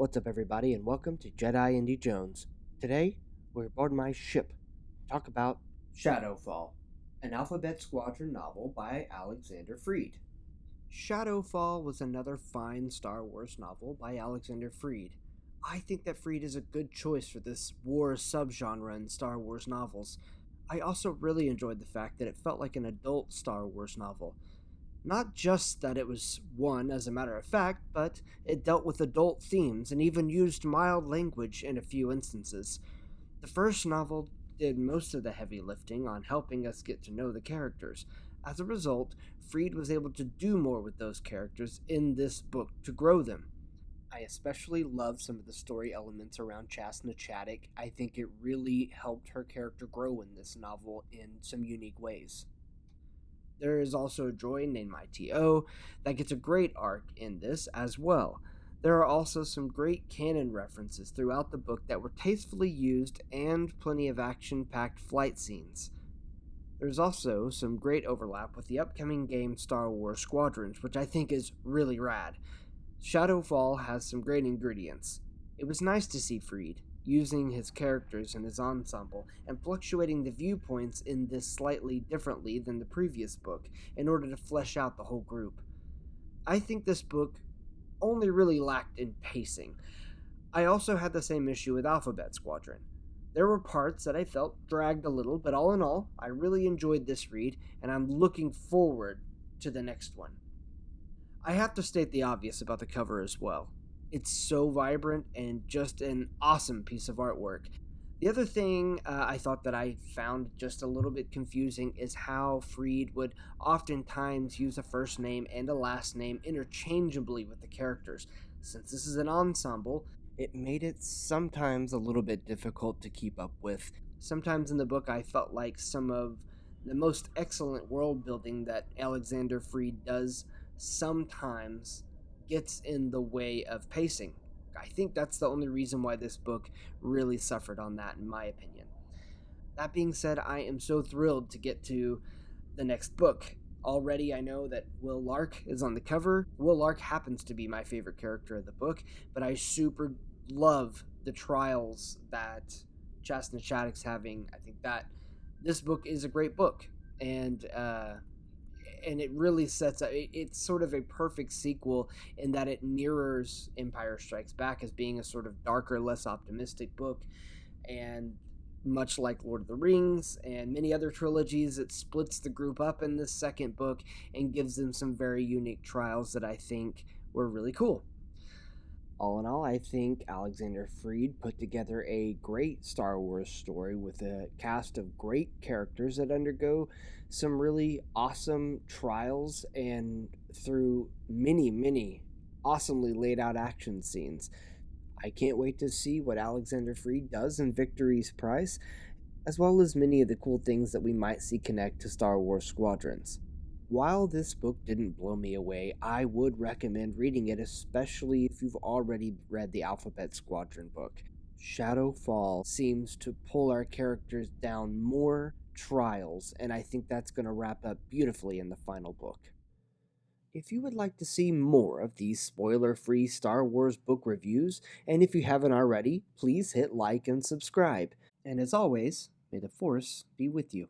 What's up, everybody, and welcome to Jedi Indy Jones. Today, we're aboard my ship to talk about Shadowfall, an Alphabet Squadron novel by Alexander Freed. Shadowfall was another fine Star Wars novel by Alexander Freed. I think that Freed is a good choice for this war subgenre in Star Wars novels. I also really enjoyed the fact that it felt like an adult Star Wars novel. Not just that it was one, as a matter of fact, but it dealt with adult themes and even used mild language in a few instances. The first novel did most of the heavy lifting on helping us get to know the characters. As a result, Freed was able to do more with those characters in this book to grow them. I especially love some of the story elements around Chass and Chadic. I think it really helped her character grow in this novel in some unique ways. There is also a droid named ITO that gets a great arc in this as well. There are also some great canon references throughout the book that were tastefully used and plenty of action-packed flight scenes. There's also some great overlap with the upcoming game Star Wars Squadrons, which I think is really rad. Shadowfall has some great ingredients. It was nice to see Freed using his characters and his ensemble, and fluctuating the viewpoints in this slightly differently than the previous book in order to flesh out the whole group. I think this book only really lacked in pacing. I also had the same issue with Alphabet Squadron. There were parts that I felt dragged a little, but all in all, I really enjoyed this read, and I'm looking forward to the next one. I have to state the obvious about the cover as well. It's so vibrant and just an awesome piece of artwork. The other thing I thought that I found just a little bit confusing is how Freed would oftentimes use a first name and a last name interchangeably with the characters. Since this is an ensemble, it made it sometimes a little bit difficult to keep up with. Sometimes in the book I felt like some of the most excellent world building that Alexander Freed does sometimes gets in the way of pacing. I think that's the only reason why this book really suffered on that, in my opinion. That being said, I am so thrilled to get to the next book. Already I know that Wyl Lark is on the cover. Wyl Lark happens to be my favorite character of the book, but I super love the trials that Chass and Chadic's having. I think that this book is a great book, and it really it's sort of a perfect sequel in that it mirrors Empire Strikes Back as being a sort of darker, less optimistic book, and much like Lord of the Rings and many other trilogies, it splits the group up in this second book and gives them some very unique trials that I think were really cool. All in all, I think Alexander Freed put together a great Star Wars story with a cast of great characters that undergo some really awesome trials and through many awesomely laid out action scenes. I can't wait to see what Alexander Freed does in Victory's Price, as well as many of the cool things that we might see connect to Star Wars Squadrons. While this book didn't blow me away, I would recommend reading it, especially if you've already read the Alphabet Squadron book. Shadowfall seems to pull our characters down more trials, and I think that's going to wrap up beautifully in the final book. If you would like to see more of these spoiler-free Star Wars book reviews, and if you haven't already, please hit like and subscribe. And as always, may the Force be with you.